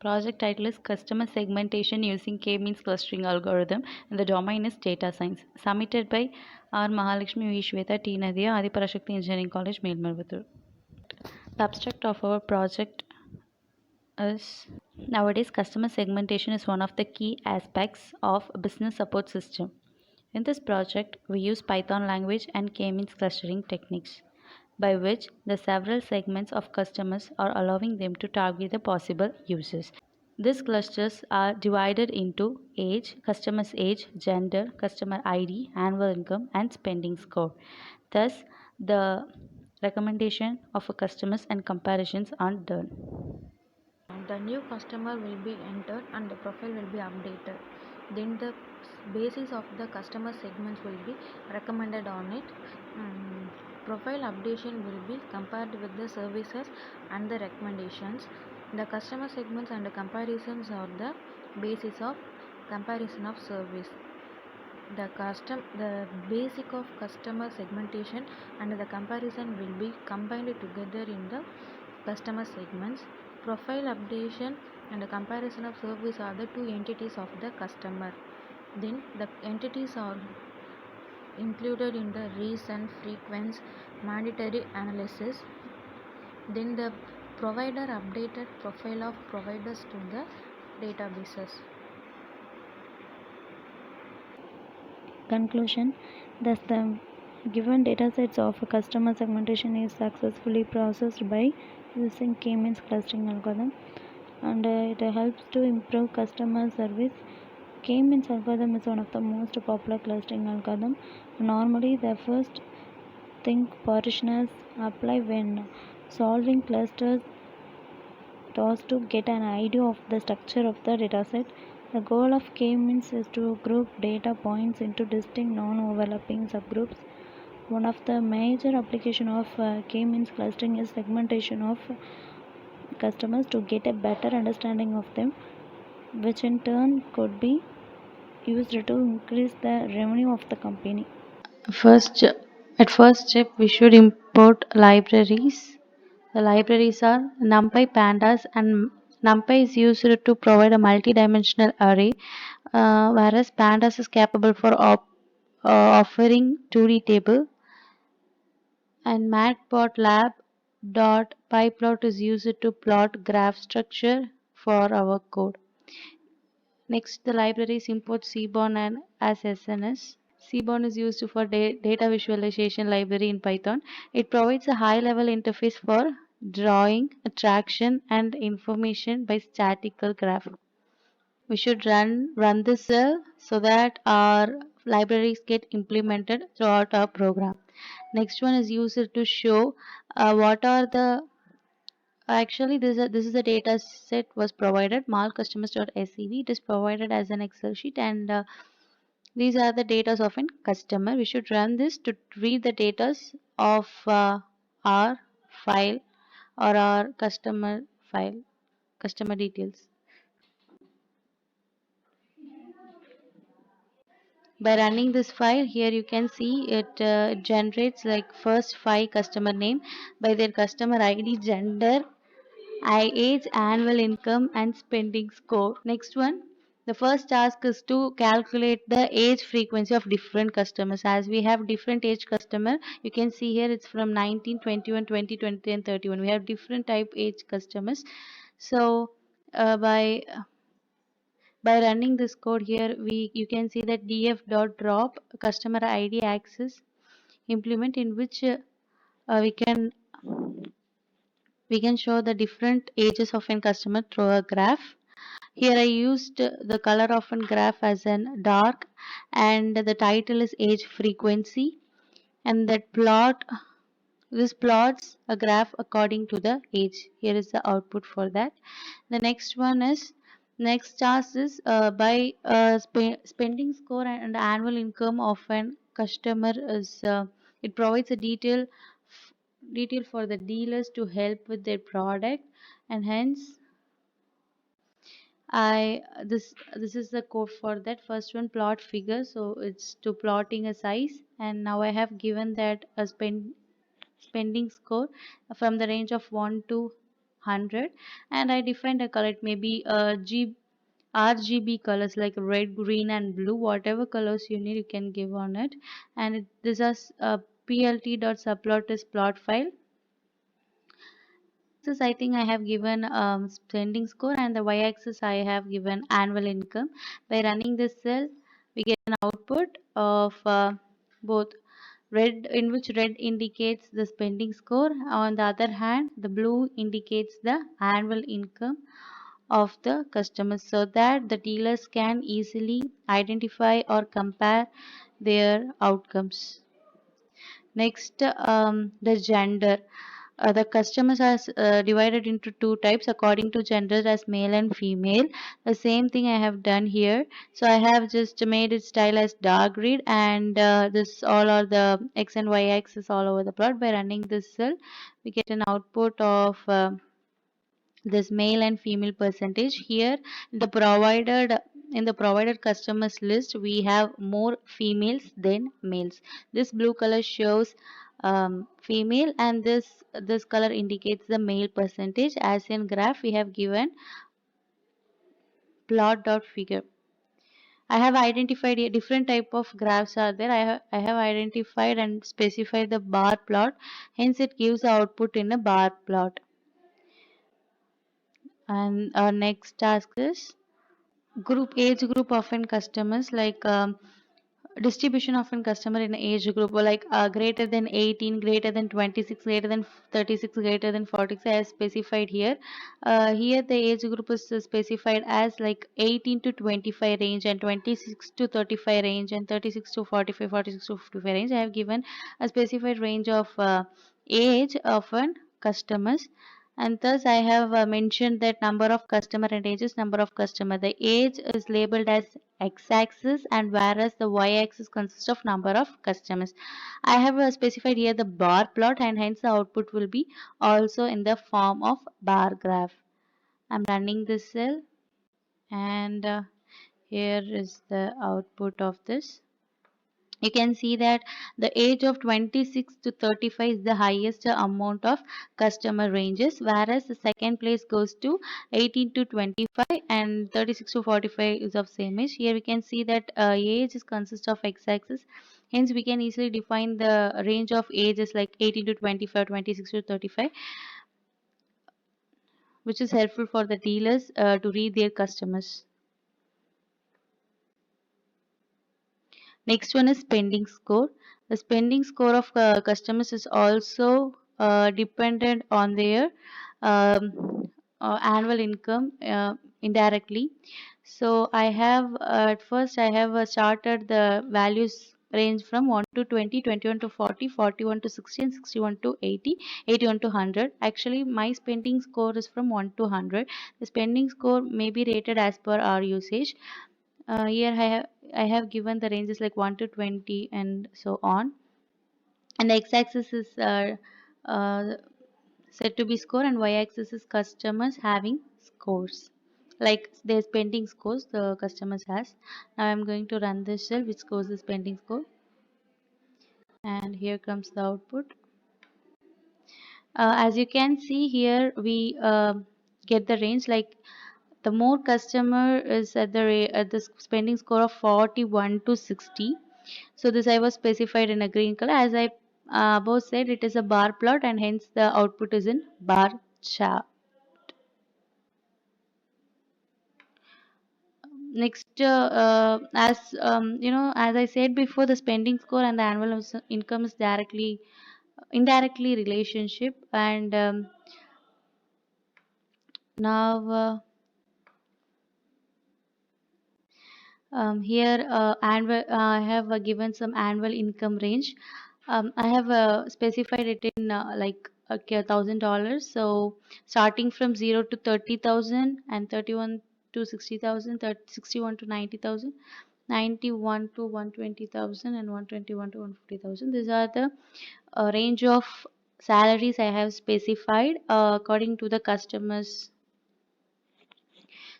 Project title is Customer Segmentation Using K-Means Clustering Algorithm, and the domain is Data Science. Submitted by R. Mahalakshmi V. Shweta T. Nadia, Adiparashakti Engineering College, Melmarvattur. The abstract of our project is nowadays customer segmentation is one of the key aspects of a business support system. In this project, we use Python language and K-means clustering techniques, by which the several segments of customers are allowing them to target the possible users. These clusters are divided into age, gender, customer ID, annual income, and spending score. Thus, the recommendation of a customers and comparisons are done. The new customer will be entered and the profile will be updated. Then the basis of the customer segments will be recommended on it. Profile updation will be compared with the services and the recommendations. The customer segments and the comparisons are the basis of comparison of service. The basic of customer segmentation and the comparison will be combined together in the customer segments. Profile updation and the comparison of service are the two entities of the customer. Then the entities are included in the recent frequency mandatory analysis. Then the provider updated profile of providers to the databases. Conclusion. Thus, the given datasets of a customer segmentation is successfully processed by using K-means clustering algorithm, and it helps to improve customer service. K-means algorithm is one of the most popular clustering algorithm. Normally, the first thing partitioners apply when solving clusters was to get an idea of the structure of the dataset. The goal of K-means is to group data points into distinct non-overlapping subgroups. One of the major application of K-means clustering is segmentation of customers to get a better understanding of them, which in turn could be used to increase the revenue of the company. First, at first step, we should import libraries. The libraries are NumPy, Pandas, and NumPy is used to provide a multi-dimensional array, whereas Pandas is capable for offering 2D table, and matplotlib.pyplot is used to plot graph structure for our code. Next, the libraries import Seaborn and as SNS. Seaborn is used for data visualization library in Python. It provides a high-level interface for drawing, attraction, and information by statistical graph. We should run this so that our libraries get implemented throughout our program. Next one is used to show what are the actually this is a data set was provided malcustomers.sev. It is provided as an Excel sheet, and these are the data of a customer. We should run this to read the data of our file or our customer details. By running this file here, you can see it generates like first five customer name by their customer ID, gender, age, annual income, and spending score. Next one, the first task is to calculate the age frequency of different customers. As we have different age customer, you can see here it's from 19, 21, 20, 20, and 31. We have different type age customers. So by running this code here, you can see that df.drop customer ID access implement, in which we can show the different ages of a customer through a graph. Here I used the color of a graph as an dark, and the title is age frequency, and that this plots a graph according to the age. Here is the output for that. The next task is by spending score and annual income of an customer is it provides a detail for the dealers to help with their product, and hence I this is the code for that. First one, plot figure, so it's to plotting a size, and now I have given that a spending score from the range of 1 to 100, and I defined a color. It may be RGB colors like red, green, and blue. Whatever colors you need, you can give on it. And this is a plt.subplot is plot file. Axis I think I have given spending score, and the y-axis I have given annual income. By running this cell, we get an output of both red, in which red indicates the spending score. On the other hand, the blue indicates the annual income of the customers, so that the dealers can easily identify or compare their outcomes. Next, the gender. The customers are divided into two types according to gender as male and female. The same thing I have done here. So I have just made it style as dark grid, and this all are the x and y axis all over the plot. By running this cell, we get an output of this male and female percentage. Here in the provided customers list, we have more females than males. This blue color shows female, and this color indicates the male percentage. As in graph, we have given plot dot figure. I have identified a different type of graphs are there. I have identified and specified the bar plot, hence it gives the output in a bar plot. And our next task is group age group of an customers, like distribution of an customer in age group, or like greater than 18, greater than 26, greater than 36, greater than 46 as specified here. Here the age group is specified as like 18 to 25 range, and 26 to 35 range, and 36 to 45, 46 to 55 range. I have given a specified range of age of an customers, and thus I have mentioned that number of customer and ages number of customer. The age is labeled as x-axis, and whereas the y-axis consists of number of customers. I have specified here the bar plot, and hence the output will be also in the form of bar graph. I'm running this cell, and here is the output of this. You can see that the age of 26 to 35 is the highest amount of customer ranges, whereas the second place goes to 18 to 25, and 36 to 45 is of same age. Here we can see that age is consists of x-axis, hence we can easily define the range of ages like 18 to 25, 26 to 35, which is helpful for the dealers to read their customers. Next one is spending score. The spending score of customers is also dependent on their annual income indirectly. So I have at first I have started the values range from 1 to 20, 21 to 40, 41 to 60, and 61 to 80, 81 to 100. Actually, my spending score is from 1 to 100. The spending score may be rated as per our usage. Here I have given the ranges like 1 to 20 and so on, and the x-axis is uh, said to be score, and y-axis is customers having scores, like their spending scores the customers has. Now I'm going to run this shell which scores the spending score, and here comes the output. As you can see here, we get the range like the more customer is at at the spending score of 41 to 60. So this I was specified in a green color. As I above said, it is a bar plot, and hence the output is in bar chart. Next, as as I said before, the spending score and the annual income is indirectly relationship, and now here I have given some annual income range. I have specified it in like okay, $1,000. So starting from 0 to 30,000, and 31 to 60,000, 61 to 90,000, 91 to 120,000, and 121 to 150,000. These are the range of salaries I have specified according to the customers.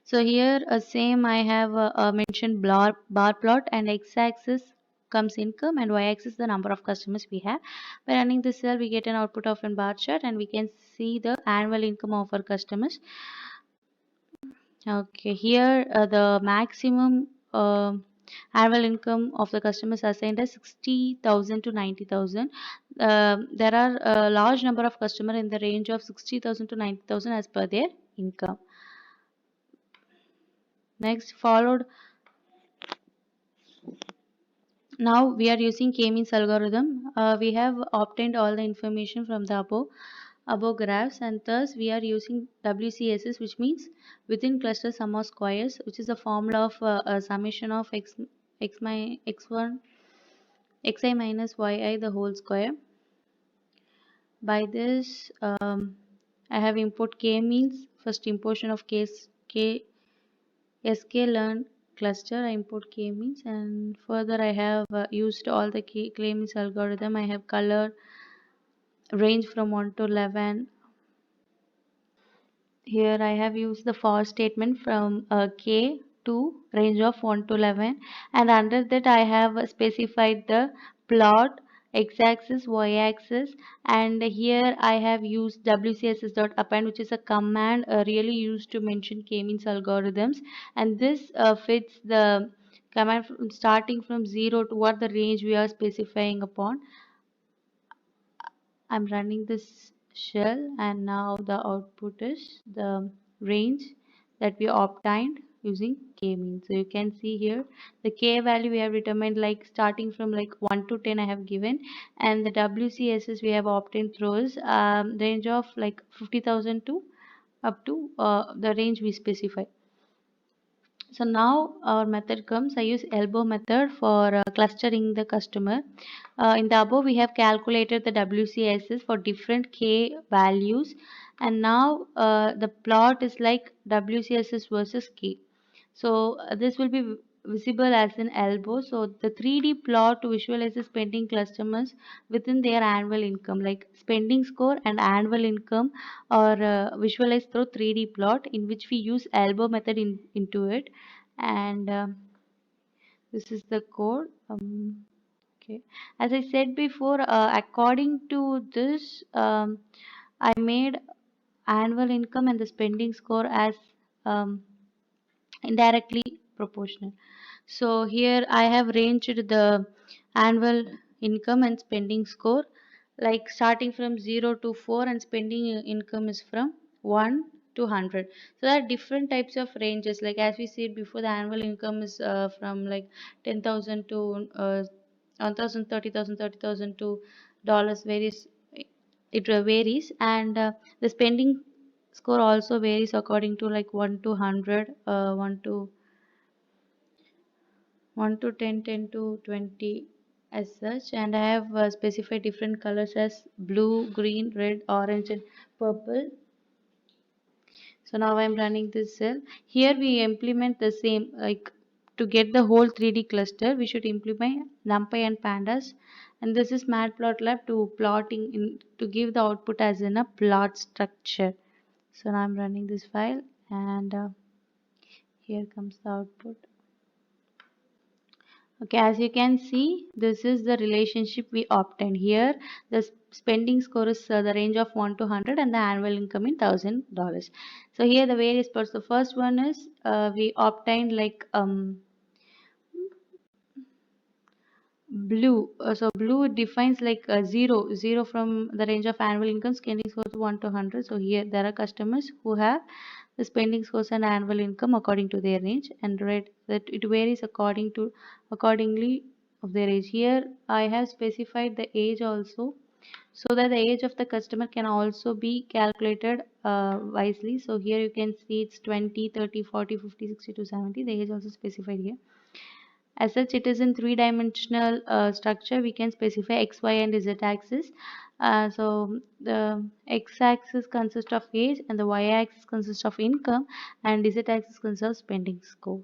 So here same I have mentioned bar plot, and x-axis comes income, and y-axis the number of customers we have. By running this cell, we get an output of a bar chart, and we can see the annual income of our customers. Okay, here the maximum annual income of the customers assigned as 60,000 to 90,000. There are a large number of customers in the range of 60,000 to 90,000 as per their income. Next, followed. Now we are using K-means algorithm. We have obtained all the information from the above graphs, and thus we are using WCSS, which means within cluster sum of squares, which is a formula of a summation of x1 xi minus yi the whole square. By this, I have import k-means. First importation of sklearn cluster. I import k-means, and further I have used all the k-means algorithm. I have colored range from 1 to 11. Here I have used the for statement from k to range of 1 to 11, and under that I have specified the plot, x-axis, y-axis, and here I have used wcss.append, which is a command really used to mention k-means algorithms, and this fits the command from starting from 0 to what the range we are specifying upon. I'm running this shell, and now the output is the range that we obtained using k-means. So you can see here the k value we have determined like starting from like 1 to 10 I have given, and the WCSS we have obtained throws range of like 50,000 to up to the range we specify. So now our method comes. I use elbow method for clustering the customer. In the above, we have calculated the WCSS for different K values, and now the plot is like WCSS versus K. So this will be visible as an elbow. So the 3D plot visualizes spending customers within their annual income, like spending score and annual income are visualized through 3D plot, in which we use elbow method into it, and this is the code. Okay, as I said before, according to this, I made annual income and the spending score as um, indirectly proportional. So here I have ranged the annual income and spending score like starting from 0 to 4, and spending income is from 1 to 100. So there are different types of ranges, like as we said before, the annual income is from like 10,000 to 1,000, 30,000, 30,000 to dollars, various. It varies, and the spending score also varies according to like 1 to 100, 1 to 10, 10 to 20 as such, and I have specified different colors as blue, green, red, orange, and purple. So now I'm running this cell. Here we implement the same, like to get the whole 3D cluster we should implement NumPy and Pandas, and this is Matplotlib to plotting in to give the output as in a plot structure. So now I'm running this file, and here comes the output. Okay, as you can see, this is the relationship we obtained here. The spending score is the range of 1 to 100, and the annual income in $1,000. So here the various parts. The first one is we obtained like blue. So blue defines like zero from the range of annual income, spending score to 1 to 100. So here there are customers who have the spending scores and annual income according to their range, and red that it varies accordingly of their age. Here I have specified the age also, so that the age of the customer can also be calculated wisely. So here you can see it's 20, 30, 40, 50, 60 to 70. The age also specified here. As such, it is in three-dimensional structure. We can specify x, y, and z axis. So the x-axis consists of age, and the y-axis consists of income, and z-axis consists of spending score.